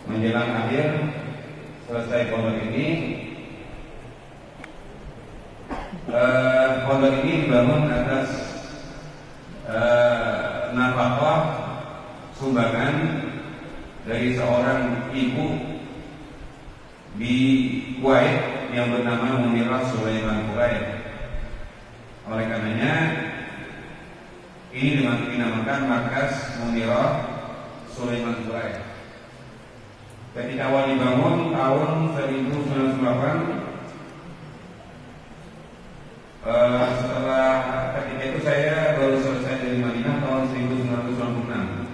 menjelang akhir selesai pondok ini. Pondok ini dibangun atas nafkah sumbangan dari seorang ibu di Kuwait yang bernama Munirah Sulaiman Kuwait. Oleh karenanya ini dinamakan Markas Munirah Sulaiman Kuwait. Ketika awal dibangun tahun 1998, setelah ketika itu saya baru selesai dari Madinah tahun 1996.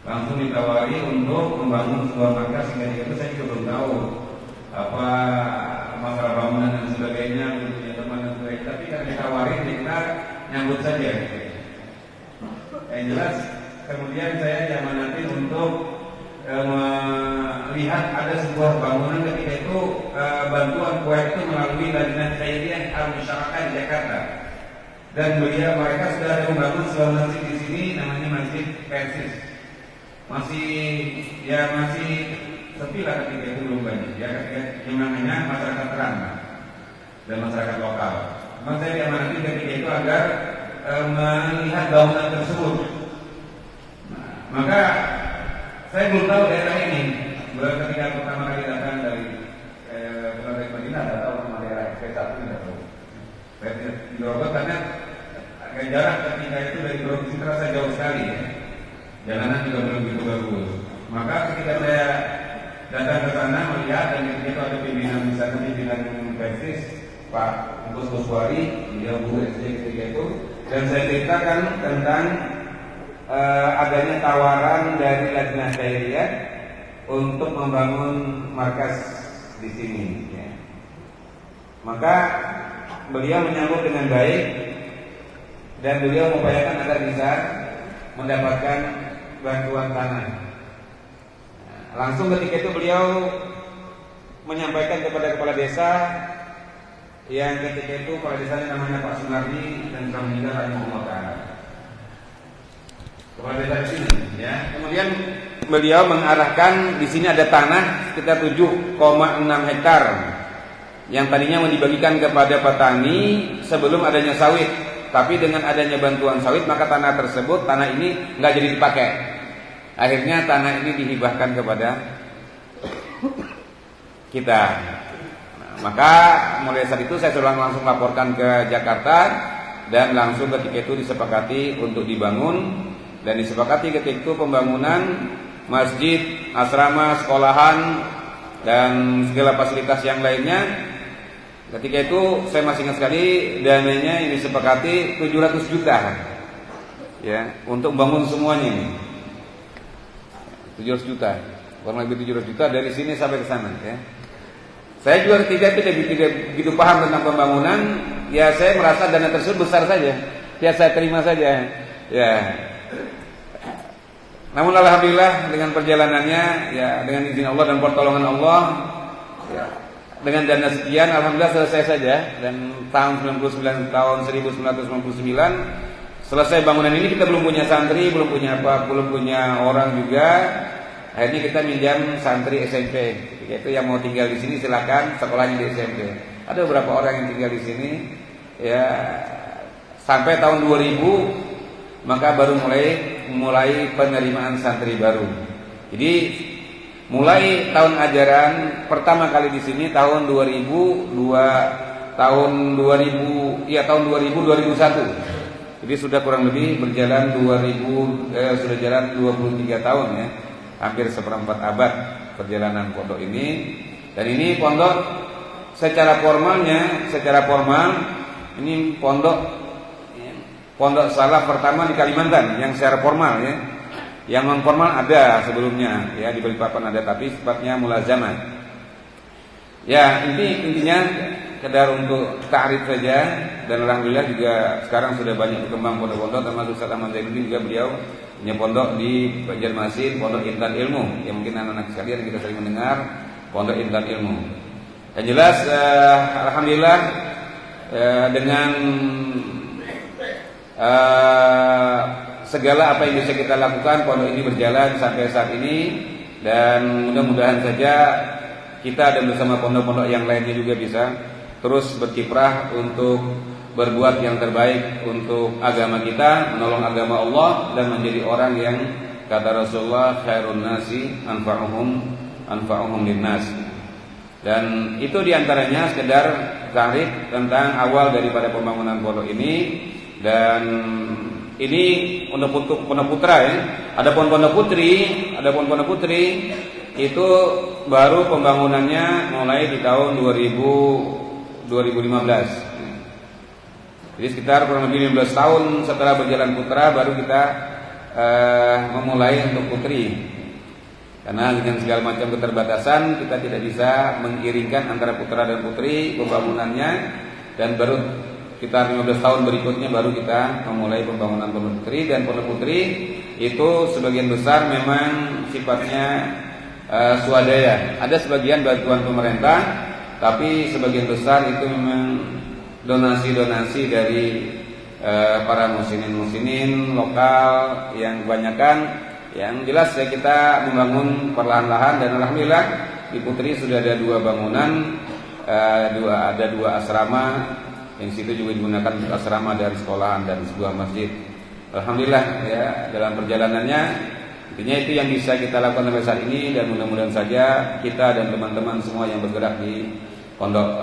Langsung ditawari untuk membangun sebuah markas. Ketika itu saya juga belum tahu apa masalah bangunan dan sebagainya, punya teman dan sebagainya. Tapi kan ditawarin, kita nyambut saja. Yang jelas kemudian saya diamanatin untuk melihat ada sebuah bangunan. Ketika itu bantuan Kuwait itu melalui Lajnah Khairiyah Al-Musyarakah di Jakarta, dan mereka sudah ada membangun sebuah masjid di sini namanya Masjid Persis. Masih sepi lah ketika itu, belum banyak ya, yang namanya masyarakat terang dan masyarakat lokal. Maka saya diamanati ketika itu agar melihat bangunan tersebut. Maka saya belum tahu daerah ini. Ketika pertama kali datang dari Madinah, tidak tahu nama daerah SP1, tidak tahu. Saya di Grogol karena agak jarak ketika itu dari Grogol terasa jauh sekali ya. Jalanan juga belum begitu bagus. Maka ketika saya datang ke sana melihat, dan ketika itu ada pimpinan di sana, pimpinan Persis, Pak Gus Kuswari, dia guru SD ketika itu, dan saya ceritakan tentang adanya tawaran dari Lajnah Khairiyah untuk membangun markas di sini. Ya. Maka beliau menyambut dengan baik dan beliau mengupayakan agar bisa mendapatkan bantuan tanah. Langsung ketika itu beliau menyampaikan kepada kepala desa yang ketika itu kepala desanya namanya Pak Sunardi dan sudah meninggal rahimahullah taala. Kepala desa di sini, ya. Kemudian beliau mengarahkan di sini ada tanah sekitar 7,6 hektar yang tadinya mau dibagikan kepada petani sebelum adanya sawit. Tapi dengan adanya bantuan sawit, maka tanah ini nggak jadi dipakai. Akhirnya tanah ini dihibahkan kepada kita. Maka mulai saat itu saya langsung laporkan ke Jakarta, dan langsung ketika itu disepakati untuk dibangun, dan disepakati ketika itu pembangunan masjid, asrama, sekolahan, dan segala fasilitas yang lainnya. Ketika itu saya masih ingat sekali, dananya yang disepakati 700 juta ya, untuk bangun semuanya ini. 700 juta, kurang lebih 700 juta dari sini sampai ke sana ya. Saya juga tidak begitu paham tentang pembangunan, ya saya merasa dana tersebut besar saja, ya saya terima saja ya. Namun alhamdulillah dengan perjalanannya ya, dengan izin Allah dan pertolongan Allah ya, dengan dana sekian alhamdulillah selesai saja, dan tahun 1999 selesai bangunan ini. Kita belum punya santri, belum punya orang juga. Akhirnya kita minjam santri SMP. Itu yang mau tinggal di sini silakan, sekolahnya di SMP. Ada beberapa orang yang tinggal di sini ya, sampai tahun 2000 maka baru mulai penerimaan santri baru. Jadi mulai tahun ajaran pertama kali di sini tahun 2001. Jadi sudah kurang lebih berjalan sudah jalan 23 tahun ya. Hampir seperempat abad perjalanan pondok ini. Dan ini pondok secara formal ini pondok salaf pertama di Kalimantan yang secara formal ya. Yang non formal ada sebelumnya ya, di Balikpapan ada, tapi sifatnya mulazamah. Ya, intinya sekedar untuk ta'rif saja, dan alhamdulillah juga sekarang sudah banyak berkembang pondok-pondok, termasuk Ustaz Ahmad Zainuddin juga beliau punya pondok di Banjarmasin, Pondok Intan Ilmu, yang mungkin anak-anak sekalian kita sering mendengar Pondok Intan Ilmu. Yang jelas alhamdulillah dengan segala apa yang bisa kita lakukan pondok ini berjalan sampai saat ini, dan mudah-mudahan saja kita dan bersama pondok-pondok yang lainnya juga bisa terus berkiprah untuk berbuat yang terbaik untuk agama kita, menolong agama Allah, dan menjadi orang yang kata Rasulullah khairun nasi anfa'uhum linnas. Dan itu diantaranya sekedar takrif tentang awal daripada pembangunan pondok ini. Dan ini untuk pondok putra ya. Adapun pondok putri itu baru pembangunannya mulai di tahun 2015. Jadi sekitar kurang lebih 15 tahun setelah berjalan putra baru kita memulai untuk putri. Karena dengan segala macam keterbatasan kita tidak bisa mengiringkan antara putra dan putri pembangunannya, dan baru sekitar 15 tahun berikutnya baru kita memulai pembangunan pondok putri. Dan pondok putri itu sebagian besar memang sifatnya swadaya. Ada sebagian bantuan pemerintah, tapi sebagian besar itu memang donasi-donasi dari para muslimin lokal yang kebanyakan. Yang jelas ya, kita membangun perlahan-lahan, dan alhamdulillah di Putri sudah ada 2 bangunan, ada 2 asrama. Yang situ juga digunakan untuk asrama dan sekolahan dan sebuah masjid. Alhamdulillah ya, dalam perjalanannya intinya itu yang bisa kita lakukan sampai saat ini, dan mudah-mudahan saja kita dan teman-teman semua yang bergerak di pondok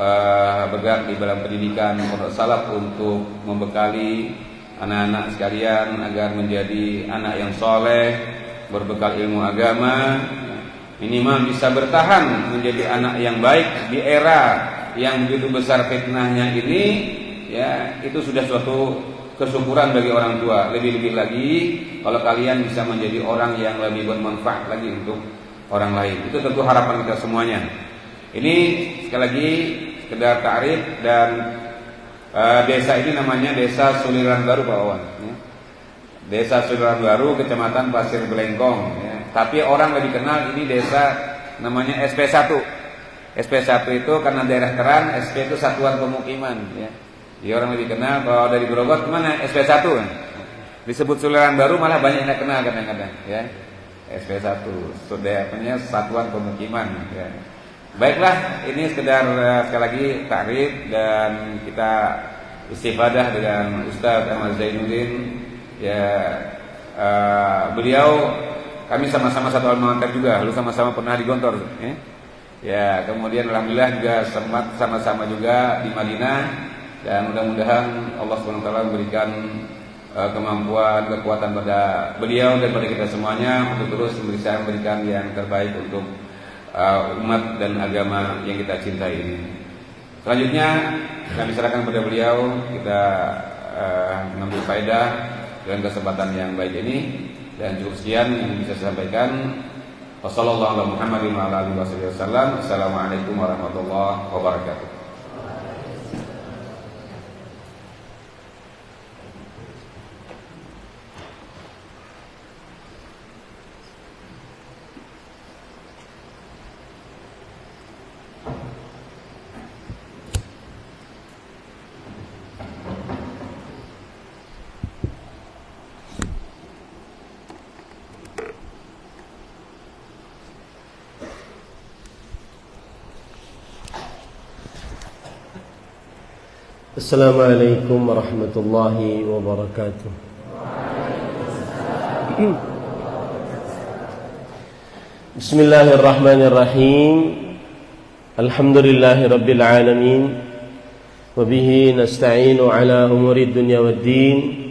bergerak di dalam pendidikan pondok salaf untuk membekali anak-anak sekalian agar menjadi anak yang soleh, berbekal ilmu agama, minimal bisa bertahan menjadi anak yang baik di era yang begitu besar fitnahnya ini. Ya, itu sudah suatu kesyukuran bagi orang tua. Lebih-lebih lagi kalau kalian bisa menjadi orang yang lebih bermanfaat lagi untuk orang lain. Itu tentu harapan kita semuanya. Ini sekali lagi sekedar ta'rif, dan desa ini namanya Desa Suliran Baru, Pak Wawan ya. Desa Suliran Baru, Kecamatan Pasir Belengkong ya. Tapi orang lebih kenal ini desa namanya SP1. SP1 itu karena daerah Keran, SP itu satuan pemukiman ya. Jadi orang lebih kenal. Kalau dari Grogol kemana? SP1 kan? Disebut Suliran Baru malah banyak yang kenal kadang-kadang ya. SP1 sudahnya satuan pemukiman ya. Baiklah, ini sekedar sekali lagi takrif, dan kita istifadah dengan Ustaz Ahmad Zainuddin ya. Beliau kami sama-sama satu alma mater juga, lalu sama-sama pernah di Gontor ya. Ya, kemudian alhamdulillah juga sempat sama-sama juga di Madinah, dan mudah-mudahan Allah SWT memberikan kemampuan, kekuatan pada beliau dan pada kita semuanya untuk terus memberikan yang terbaik untuk umat dan agama yang kita cintai ini. Selanjutnya kami serahkan kepada beliau, kita mengambil faedah dengan kesempatan yang baik ini, dan cukup sekian yang bisa saya sampaikan. Wassalamualaikum warahmatullahi wabarakatuh. Assalamualaikum warahmatullahi wabarakatuh. Assalamualaikum warahmatullahi wabarakatuh. Bismillahirrahmanirrahim. Alhamdulillahi rabbil alamin. Wabihi nasta'inu ala umuri dunya waddin.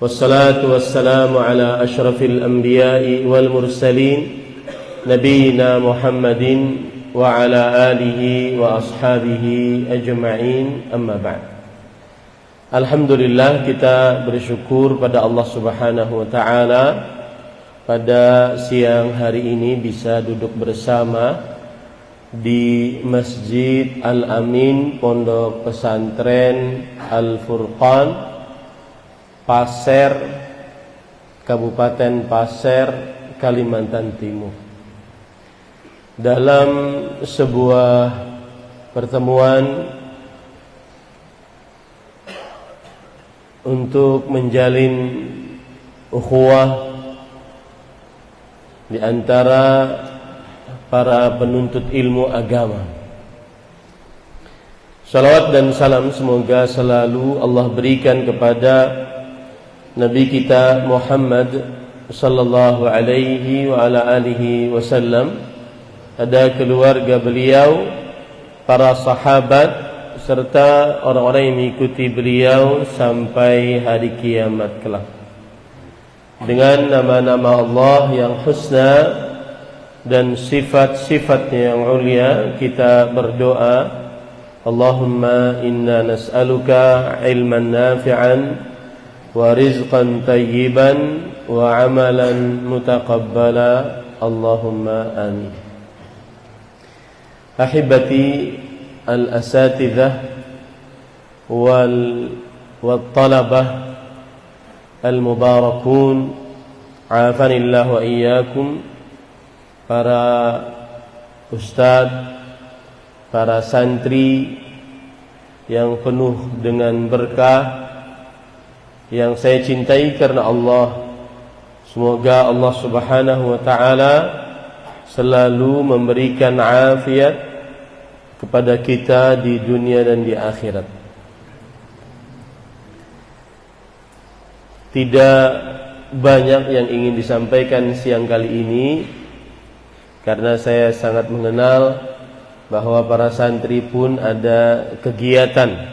Wassalatu wassalamu ala ashrafil anbiya'i wal mursalin, Nabiyyina Muhammadin wa ala alihi wa ashabihi ajma'in, amma ba'd. Alhamdulillah, kita bersyukur pada Allah Subhanahu wa ta'ala pada siang hari ini bisa duduk bersama di Masjid Al-Amin Pondok Pesantren Al-Furqan, Pasir, Kabupaten Pasir, Kalimantan Timur, dalam sebuah pertemuan untuk menjalin ukhuwah di antara para penuntut ilmu agama. Salawat dan salam semoga selalu Allah berikan kepada Nabi kita Muhammad sallallahu alaihi wa ala alihi wasallam, ada keluarga beliau, para sahabat serta orang-orang yang mengikuti beliau sampai hari kiamat kelak. Dengan nama-nama Allah yang husna dan sifat-sifatnya yang ulia, kita berdoa, Allahumma inna nas'aluka ilman nafi'an wa rizqan tayyiban wa amalan mutaqabbala, Allahumma amin. Ahibati al-asatidhah wal talabah al-mubarakun, afanillah wa iyyakum, para ustadz, para santri yang penuh dengan berkah, yang saya cintai karena Allah. Semoga Allah Subhanahu wa ta'ala selalu memberikan afiat kepada kita di dunia dan di akhirat. Tidak banyak yang ingin disampaikan siang kali ini, karena saya sangat mengenal bahwa para santri pun ada kegiatan.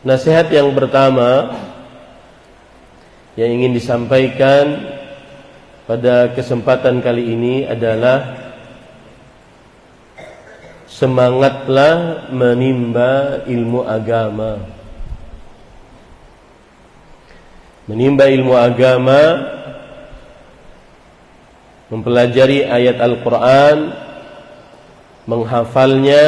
Nasihat yang pertama yang ingin disampaikan pada kesempatan kali ini adalah semangatlah menimba ilmu agama. Menimba ilmu agama, mempelajari ayat Al-Quran, menghafalnya,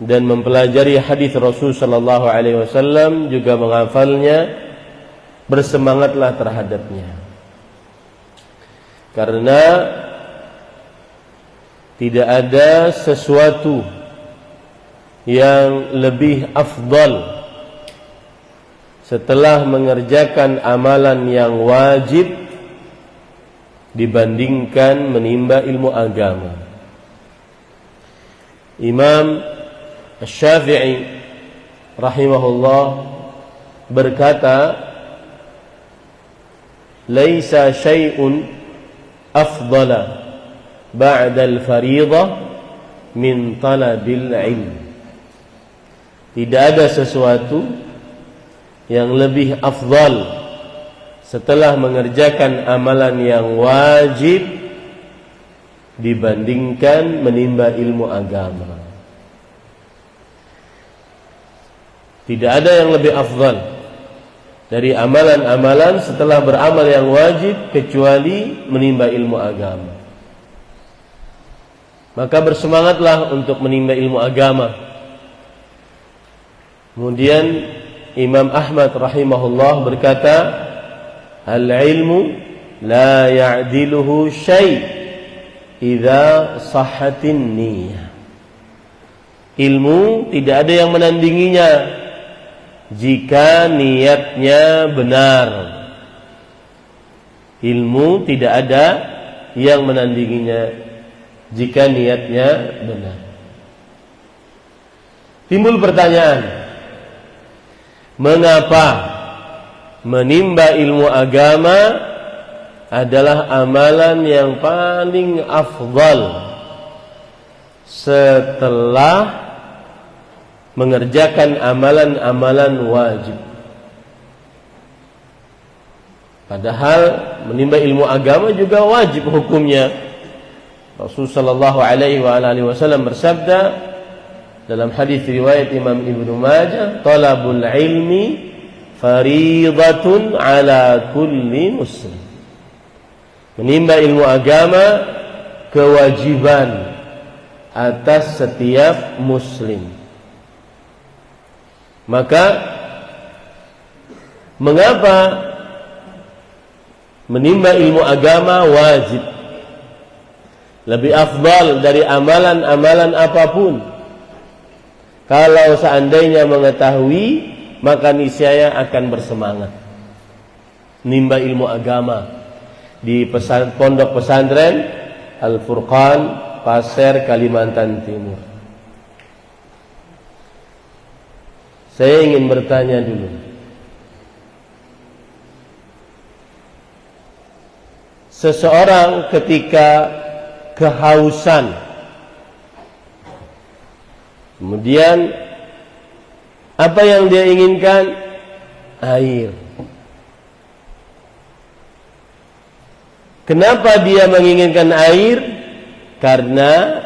dan mempelajari hadis Rasul sallallahu alaihi wasallam, juga menghafalnya. Bersemangatlah terhadapnya, karena tidak ada sesuatu yang lebih afdal setelah mengerjakan amalan yang wajib dibandingkan menimba ilmu agama. Imam Asy-Syafi'i rahimahullah berkata, "Laisa syai'un afdala ba'dal fariḍah min talabil ilm." Tidak ada sesuatu yang lebih afdal setelah mengerjakan amalan yang wajib dibandingkan menimba ilmu agama. Tidak ada yang lebih afdal dari amalan-amalan setelah beramal yang wajib kecuali menimba ilmu agama. Maka bersemangatlah untuk menimba ilmu agama. Kemudian Imam Ahmad rahimahullah berkata, "Al-ilmu la ya'diluhu syai' idza sahhatin niyyah." Ilmu tidak ada yang menandinginya jika niatnya benar. Ilmu tidak ada yang menandinginya jika niatnya benar. Timbul pertanyaan, mengapa menimba ilmu agama adalah amalan yang paling afdal setelah mengerjakan amalan-amalan wajib? Padahal menimba ilmu agama juga wajib hukumnya. Rasulullah sallallahu alaihi wasallam bersabda dalam hadis riwayat Imam Ibnu Majah, "Talabul ilmi fariidatun ala kulli muslim." Menimba ilmu agama kewajiban atas setiap muslim. Maka mengapa menimba ilmu agama wajib? Lebih afdal dari amalan-amalan apapun. Kalau seandainya mengetahui, maka niscaya akan bersemangat menimba ilmu agama di pondok pesantren Al-Furqan, Pasir, Kalimantan Timur. Saya ingin bertanya dulu, seseorang ketika kehausan, kemudian apa yang dia inginkan? Air. Kenapa dia menginginkan air? Karena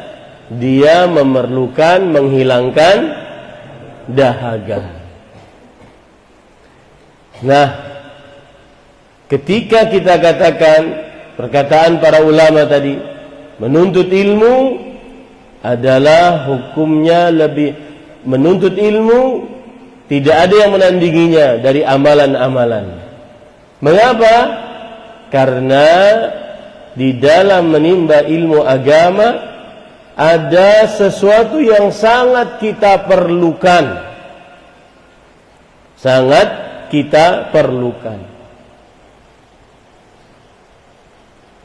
dia memerlukan menghilangkan dahaga. Nah, ketika kita katakan perkataan para ulama tadi, menuntut ilmu adalah hukumnya lebih, menuntut ilmu tidak ada yang menandinginya dari amalan-amalan. Mengapa? Karena di dalam menimba ilmu agama ada sesuatu yang sangat kita perlukan. Sangat kita perlukan.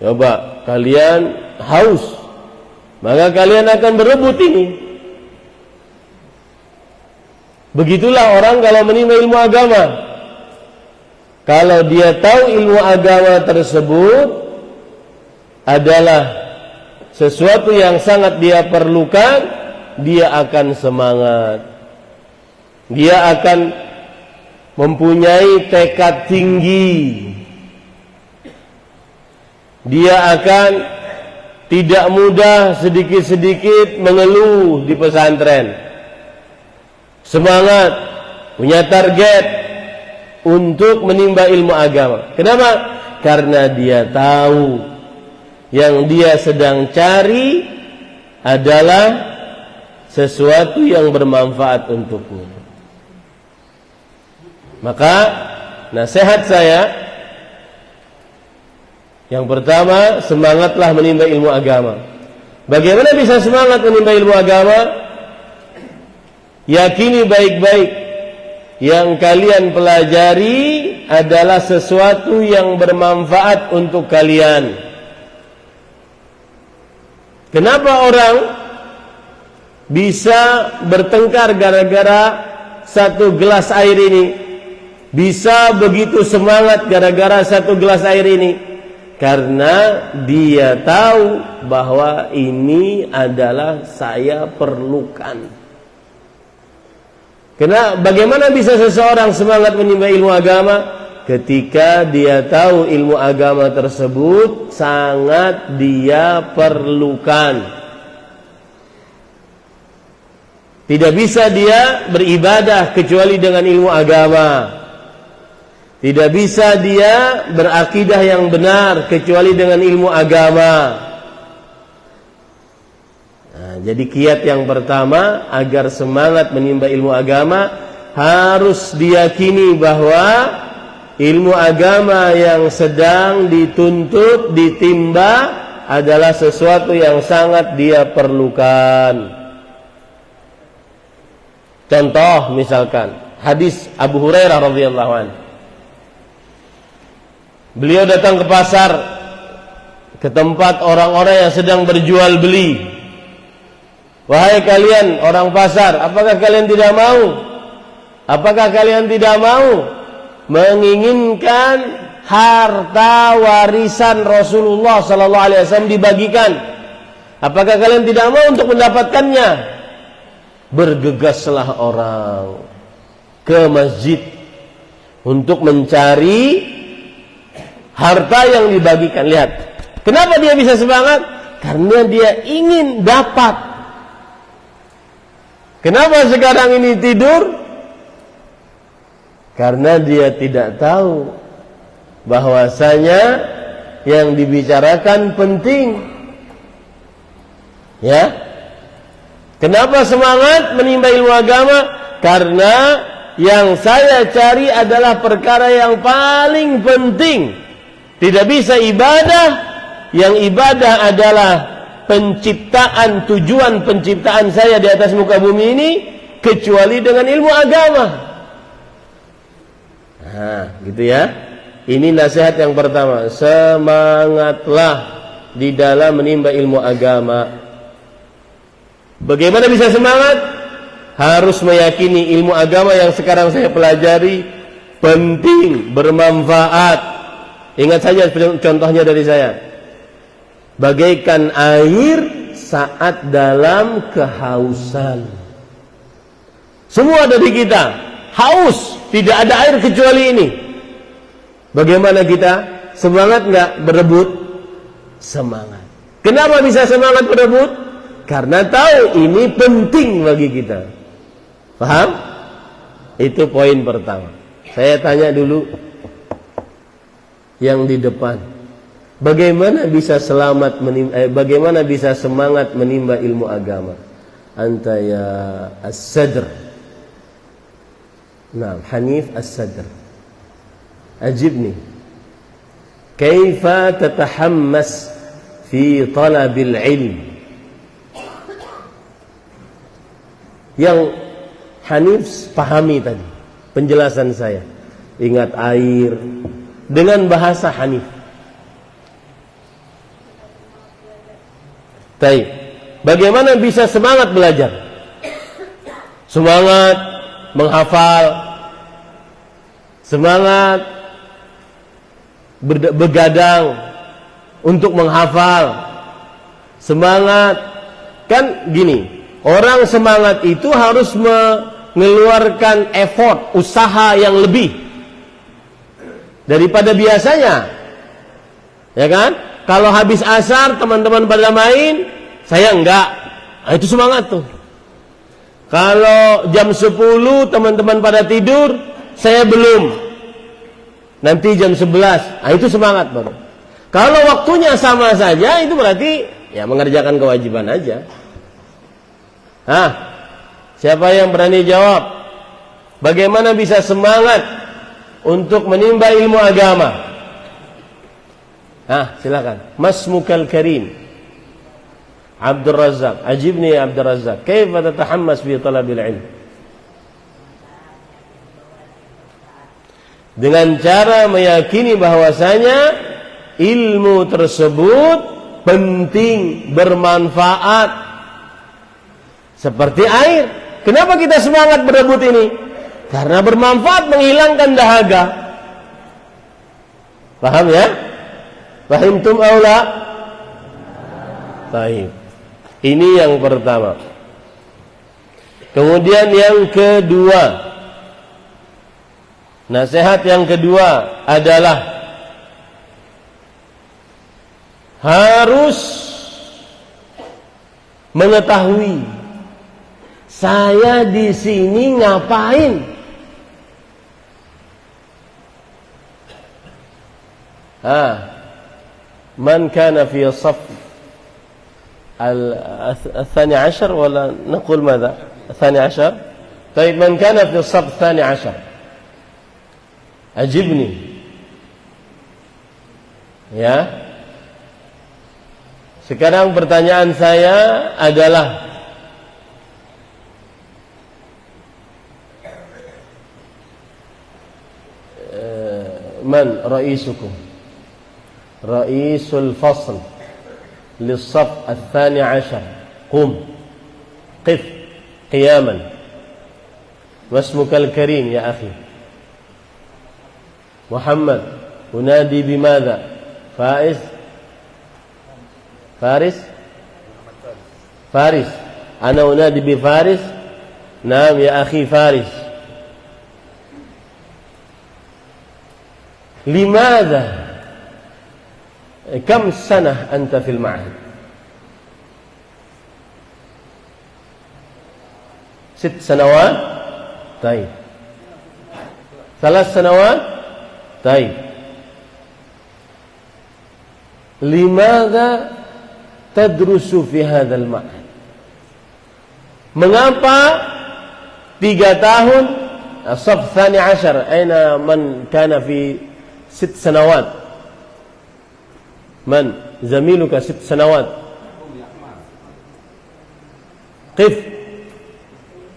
Coba kalian haus, maka kalian akan berebut ini. Begitulah orang kalau menimba ilmu agama. Kalau dia tahu ilmu agama tersebut adalah sesuatu yang sangat dia perlukan, dia akan semangat. Dia akan mempunyai tekad tinggi. Dia akan tidak mudah sedikit-sedikit mengeluh di pesantren. Semangat, punya target untuk menimba ilmu agama. Kenapa? Karena dia tahu yang dia sedang cari adalah sesuatu yang bermanfaat untuknya. Maka nasihat saya, yang pertama, semangatlah menimba ilmu agama. Bagaimana bisa semangat menimba ilmu agama? Yakini baik-baik, yang kalian pelajari adalah sesuatu yang bermanfaat untuk kalian. Kenapa orang bisa bertengkar gara-gara satu gelas air ini? Bisa begitu semangat gara-gara satu gelas air ini? Karena dia tahu bahwa ini adalah saya perlukan. Karena bagaimana bisa seseorang semangat menimba ilmu agama? Ketika dia tahu ilmu agama tersebut sangat dia perlukan. Tidak bisa dia beribadah kecuali dengan ilmu agama. Tidak bisa dia berakidah yang benar kecuali dengan ilmu agama. Nah, jadi kiat yang pertama agar semangat menimba ilmu agama, harus diyakini bahwa ilmu agama yang sedang dituntut, ditimba adalah sesuatu yang sangat dia perlukan. Contoh misalkan hadis Abu Hurairah radhiyallahu anhu. Beliau datang ke pasar, ke tempat orang-orang yang sedang berjual beli. Wahai kalian orang pasar, apakah kalian tidak mau? Apakah kalian tidak mau menginginkan harta warisan Rasulullah sallallahu alaihi wasallam dibagikan? Apakah kalian tidak mau untuk mendapatkannya? Bergegaslah orang ke masjid untuk mencari harta yang dibagikan. Lihat, kenapa dia bisa semangat? Karena dia ingin dapat. Kenapa sekarang ini tidur? Karena dia tidak tahu bahwasanya yang dibicarakan penting. Ya. Kenapa semangat menimba ilmu agama? Karena yang saya cari adalah perkara yang paling penting. Tidak bisa ibadah, yang ibadah adalah penciptaan, tujuan penciptaan saya di atas muka bumi ini, kecuali dengan ilmu agama. Nah, gitu ya. Ini nasihat yang pertama. Semangatlah di dalam menimba ilmu agama. Bagaimana bisa semangat? Harus meyakini ilmu agama yang sekarang saya pelajari penting, bermanfaat. Ingat saja contohnya dari saya. Bagaikan air saat dalam kehausan. Semua dari kita haus, tidak ada air kecuali ini. Bagaimana kita? Semangat nggak berebut? Semangat. Kenapa bisa semangat berebut? Karena tahu ini penting bagi kita. Paham? Itu poin pertama. Saya tanya dulu yang di depan. Bagaimana bisa bagaimana bisa semangat menimba ilmu agama? Anta ya as-sadr. Nah, Hanif as-sadr. أجبني كيف تتحمس في طلب العلم. Yang Hanif pahami tadi penjelasan saya. Ingat air dengan bahasa Hanif. Baik. Bagaimana bisa semangat belajar? Semangat menghafal, semangat begadang untuk menghafal, semangat. Kan gini, orang semangat itu harus mengeluarkan effort, usaha yang lebih daripada biasanya, ya kan? Kalau habis asar teman-teman pada main, saya enggak. Nah, itu semangat tuh. Kalau jam 10 teman-teman pada tidur, saya belum. Nanti jam 11. Nah, itu semangat baru. Kalau waktunya sama saja, itu berarti ya mengerjakan kewajiban aja. Siapa yang berani jawab? Bagaimana bisa semangat untuk menimba ilmu agama? Silakan. Masmukal karim. Abdul Razak. Ajibni ya Abdul Razak. Kaifa tatahammas fi talabil ilm? Dengan cara meyakini bahwasanya ilmu tersebut penting, bermanfaat seperti air. Kenapa kita semangat berebut ini? Karena bermanfaat, menghilangkan dahaga. Paham ya? Fahimtum aula? Baik. Ini yang pertama. Kemudian yang kedua, nasihat yang kedua adalah harus mengetahui saya di sini ngapain. Man kana fi saf الثاني عشر ولا نقول ماذا الثاني عشر. طيب من كان في الصف الثاني عشر Ajibni. Ya. Sekarang pertanyaan saya adalah man raisukum? Raisul fasl للصف الثاني عشر. قم قف قياما. واسمك الكريم يا أخي محمد. أنادي بماذا؟ فارس. أنا أنادي بفارس. نعم يا أخي فارس. لماذا؟ كم سنة أنت في المعهد؟ 6 سنوات. طيب 3 سنوات. طيب لماذا تدرس في هذا المعهد؟ Mengapa 3 tahun? الصف الثاني عشر أين من كان في 6 سنوات؟ من زميلك 6 سنوات؟ قف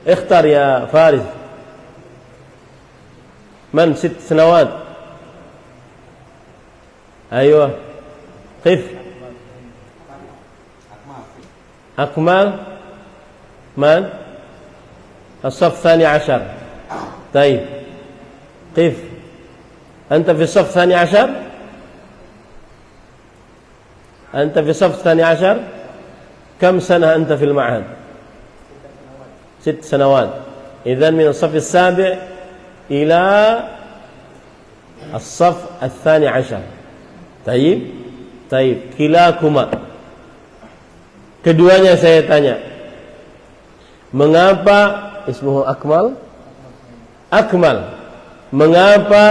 اختر يا فارس. من 6 سنوات؟ أيوة قف. أكمل. من؟ الصف 12. طيب قف. أنت في الصف 12. أنت في الصف 12. كم سنة أنت في المعهد؟ 6 سنوات. إذن من الصف 7 إلى الصف 12. طيب طيب kilakuma. Keduanya saya tanya, mengapa ismuhu Akmal? Akmal, mengapa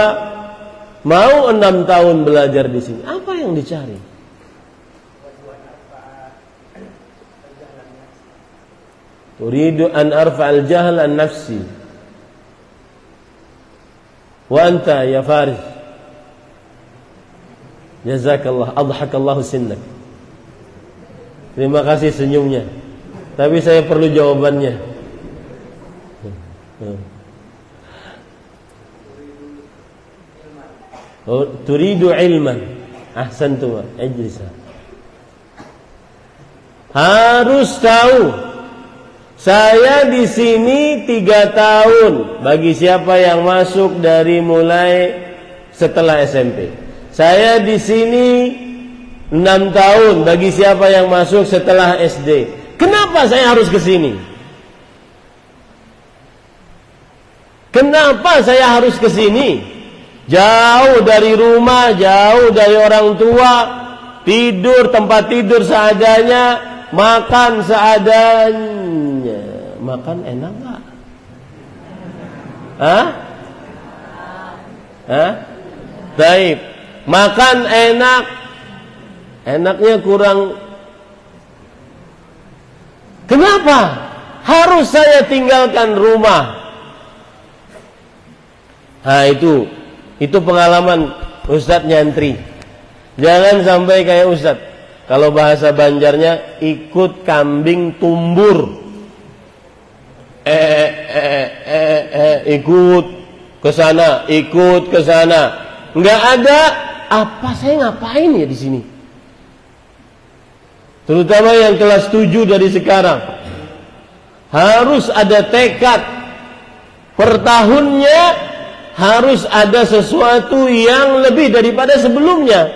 mau 6 tahun belajar di sini? Apa yang dicari? Turidu an arfa'al jahl an nafsi. Wa anta ya Faris? Jazakallah, adhakallahu sinnak. Terima kasih senyumnya. Tapi saya perlu jawabannya. Oh, turidu ilman. Ahsantum, ijlis. Harus tahu. Saya di sini 3 tahun bagi siapa yang masuk dari mulai setelah SMP. Saya di sini 6 tahun bagi siapa yang masuk setelah SD. Kenapa saya harus ke sini? Kenapa saya harus ke sini? Jauh dari rumah, jauh dari orang tua, tidur tempat tidur seadanya, makan seadanya. Makan enak enggak? Hah? Hah? Baik. Makan enak. Enaknya kurang. Kenapa harus saya tinggalkan rumah? Nah itu pengalaman Ustadz nyantri. Jangan sampai kayak Ustadz. Kalau bahasa Banjarnya ikut kambing tumbur. Ikut ke sana, ikut ke sana. Enggak ada apa saya ngapain ya di sini? Terutama yang kelas 7 dari sekarang. Harus ada tekad. Per tahunnya harus ada sesuatu yang lebih daripada sebelumnya.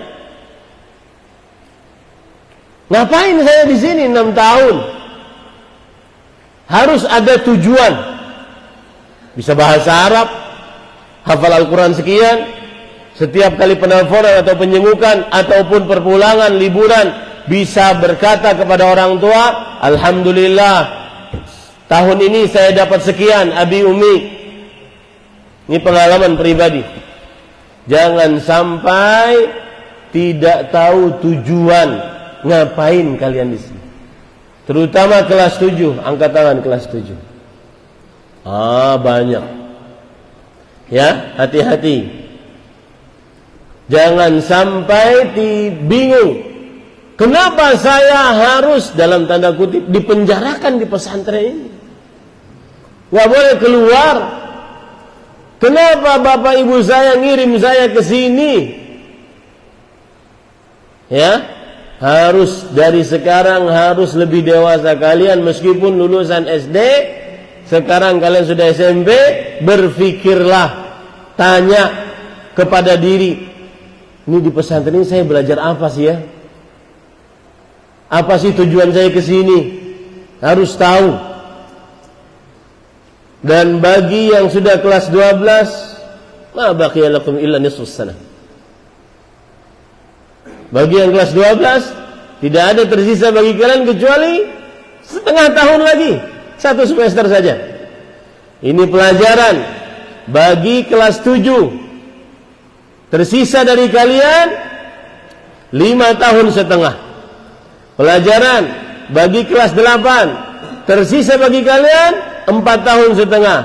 Ngapain saya di sini 6 tahun? Harus ada tujuan. Bisa bahasa Arab, hafal Al-Quran sekian, setiap kali penelponan atau penjengukan ataupun perpulangan, liburan, bisa berkata kepada orang tua, alhamdulillah, tahun ini saya dapat sekian, abi umi. Ini pengalaman pribadi. Jangan sampai tidak tahu tujuan ngapain kalian di sini. Terutama kelas 7, angkat tangan kelas 7. Banyak. Ya, hati-hati. Jangan sampai bingung. Kenapa saya harus dalam tanda kutip dipenjarakan di pesantren ini? Gak boleh keluar. Kenapa bapak ibu saya ngirim saya ke sini? Ya, harus dari sekarang harus lebih dewasa kalian meskipun lulusan SD. Sekarang kalian sudah SMP, berpikirlah, tanya kepada diri. Ini di pesantren ini saya belajar apa sih ya? Apa sih tujuan saya ke sini? Harus tahu. Dan bagi yang sudah kelas 12, ma baqiya lakum illa nisfus sanah. Bagi yang kelas 12, tidak ada tersisa bagi kalian kecuali setengah tahun lagi, 1 semester saja. Ini pelajaran bagi kelas 7. Tersisa dari kalian 5 tahun setengah. Pelajaran bagi kelas 8. Tersisa bagi kalian 4 tahun setengah.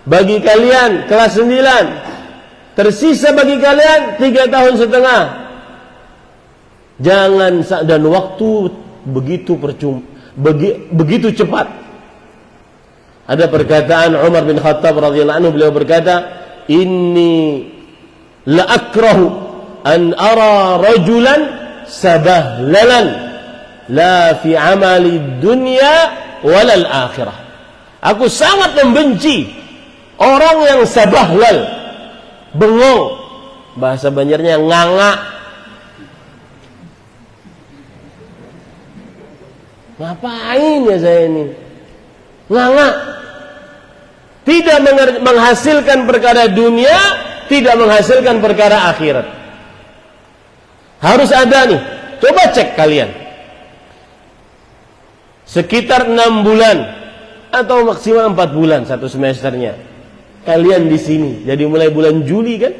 Bagi kalian kelas 9, tersisa bagi kalian 3 tahun setengah. Jangan, dan waktu begitu cepat. Ada perkataan Umar bin Khattab radhiyallahu anhu, beliau berkata, "Inni la akrahu an ara rajulan sabahlalan la fi amali dunya walal akhirah." Aku sangat membenci orang yang sabahlal, bengong, bahasa Banjarnya nganga. Ngapain ya saya ini? Nganga. Tidak menghasilkan perkara dunia, tidak menghasilkan perkara akhirat. Harus ada nih. Coba cek kalian. Sekitar 6 bulan atau maksimal 4 bulan satu semesternya. Kalian di sini. Jadi mulai bulan Juli kan?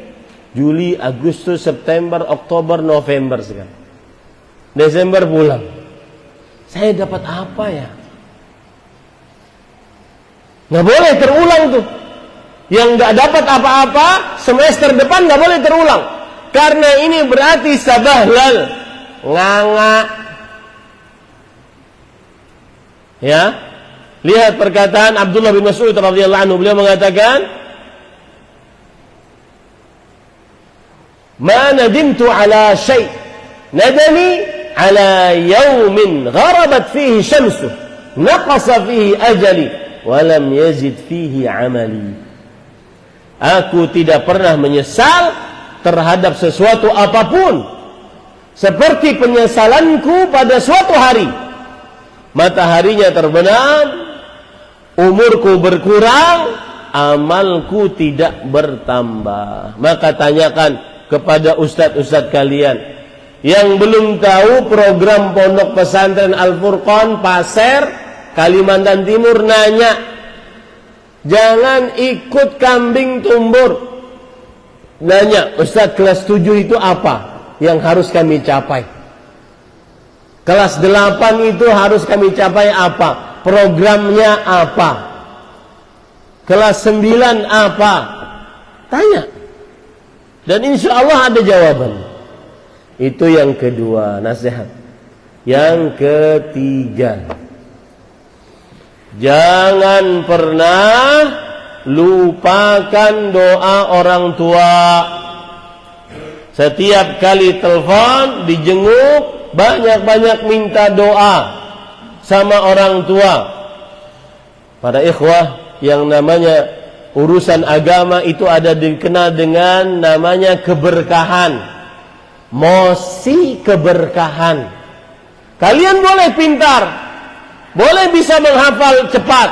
Juli, Agustus, September, Oktober, November sekarang. Desember pulang. Saya dapat apa ya? Nggak boleh terulang tuh. Yang nggak dapat apa-apa semester depan nggak boleh terulang. Karena ini berarti sabahlal, nganga. Ya, lihat perkataan Abdullah bin Mas'ud radhiyallahu anhu. Beliau mengatakan, "Ma nadimtu ala syai', nadami ala yawmin gharabat fihi syamsuh, naqasa fihi ajali, walam yazid fihi amali." Aku tidak pernah menyesal terhadap sesuatu apapun seperti penyesalanku pada suatu hari. Mataharinya terbenam, umurku berkurang, amalku tidak bertambah. Maka tanyakan kepada ustadz-ustadz kalian yang belum tahu program Pondok Pesantren Al-Furqan Pasir, Kalimantan Timur, nanya, jangan ikut kambing tumbur. Nanya, Ustadz, kelas 7 itu apa yang harus kami capai? Kelas 8 itu harus kami capai apa? Programnya apa? Kelas 9 apa? Tanya. Dan insya Allah ada jawaban. Itu yang kedua, nasihat. Yang ketiga, jangan pernah lupakan doa orang tua. Setiap kali telepon, dijenguk, banyak-banyak minta doa sama orang tua. Para ikhwah, yang namanya urusan agama itu ada dikenal dengan namanya keberkahan. Mosi keberkahan. Kalian boleh pintar, boleh bisa menghafal cepat,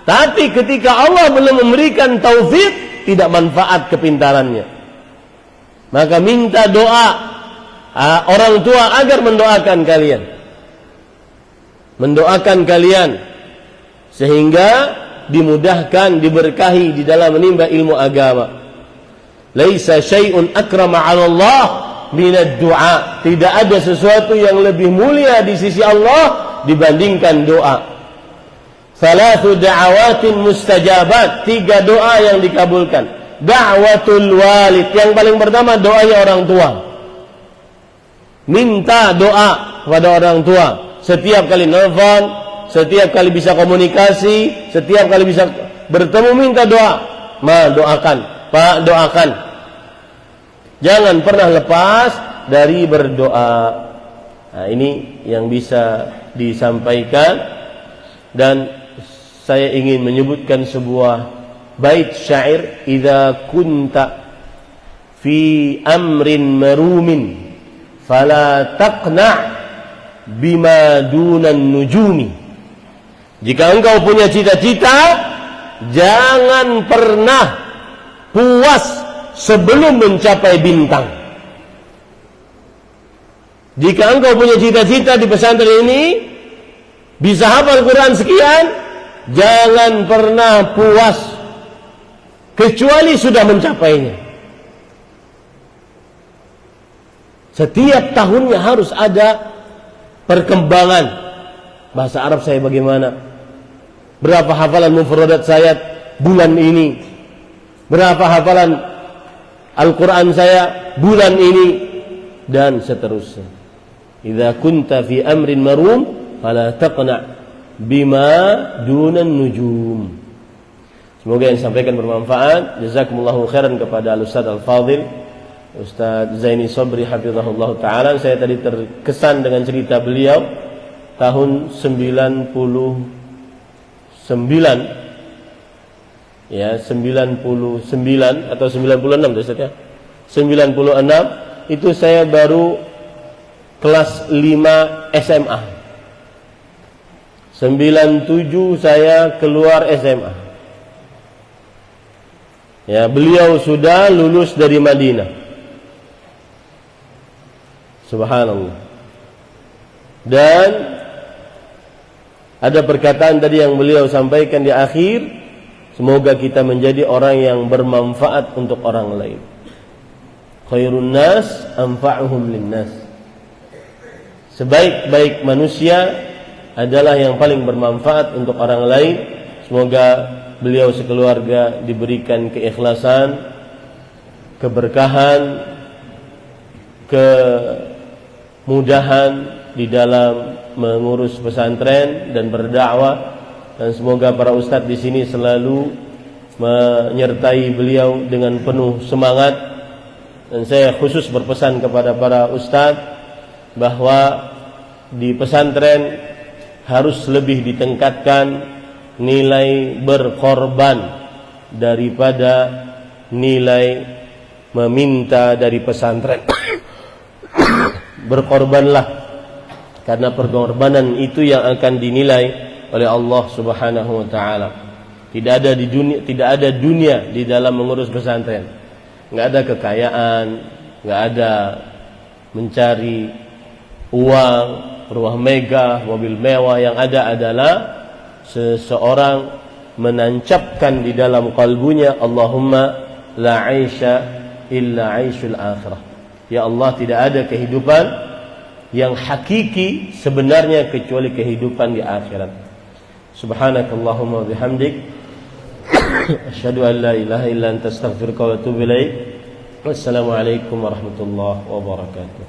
tapi ketika Allah belum memberikan taufik, tidak manfaat kepintarannya. Maka minta doa orang tua agar mendoakan kalian, mendoakan kalian sehingga dimudahkan, diberkahi di dalam menimba ilmu agama. Laisa syai'un akrama 'ala Allah minad du'a. Tidak ada sesuatu yang lebih mulia di sisi Allah dibandingkan doa. Salatu da'awatin mustajabat, 3 doa yang dikabulkan. Da'watul walid, yang paling pertama doanya orang tua. Minta doa kepada orang tua setiap kali nelfon, setiap kali bisa komunikasi, setiap kali bisa bertemu, minta doa. Ma, doakan, Pak, doakan. Jangan pernah lepas dari berdoa. Nah, ini yang bisa disampaikan. Dan saya ingin menyebutkan sebuah bait syair, idza kunta fi amrin marumin fala taqna' bima dunan nujumi. Jika engkau punya cita-cita, jangan pernah puas sebelum mencapai bintang. Jika engkau punya cita-cita di pesantren ini bisa hafal Quran sekian, jangan pernah puas kecuali sudah mencapainya. Setiap tahunnya harus ada perkembangan. Bahasa Arab saya bagaimana? Berapa hafalan mufradat saya bulan ini? Berapa hafalan Al-Quran saya bulan ini? Dan seterusnya. Idza kunta fi amrin marum fala taqna' bima dunan nujum. Semoga yang disampaikan bermanfaat. Jazakumullahu khairan kepada Al-Ustaz Al-Fadhil Ustaz Zaini Sobri hafizahullah ta'ala. Saya tadi terkesan dengan cerita beliau tahun 99 ya, 99 atau 96 Ustaz ya. 96 itu saya baru kelas 5 SMA. 97 saya keluar SMA. Ya, beliau sudah lulus dari Madinah. Subhanallah. Dan ada perkataan tadi yang beliau sampaikan di akhir, semoga kita menjadi orang yang bermanfaat untuk orang lain. Khairun nas anfa'uhum linnas. Sebaik-baik manusia adalah yang paling bermanfaat untuk orang lain. Semoga beliau sekeluarga diberikan keikhlasan, keberkahan, kemudahan di dalam mengurus pesantren dan berdakwah, dan semoga para ustadz di sini selalu menyertai beliau dengan penuh semangat. Dan saya khusus berpesan kepada para ustadz bahwa di pesantren harus lebih ditingkatkan nilai berkorban daripada nilai meminta dari pesantren. Berkorbanlah, karena pengorbanan itu yang akan dinilai oleh Allah Subhanahu wa taala. Tidak ada dunia di dalam mengurus pesantren. Enggak ada kekayaan, enggak ada mencari uang, rumah megah, mobil mewah. Yang ada adalah seseorang menancapkan di dalam kalbunya, Allahumma la 'aisha illa 'aishul akhirah. Ya Allah, tidak ada kehidupan yang hakiki sebenarnya kecuali kehidupan di akhirat. Subhanakallahumma bihamdik asyhadu an la ilaha illa anta astaghfiruka wa atubu ilaik. Wassalamualaikum warahmatullahi wabarakatuh.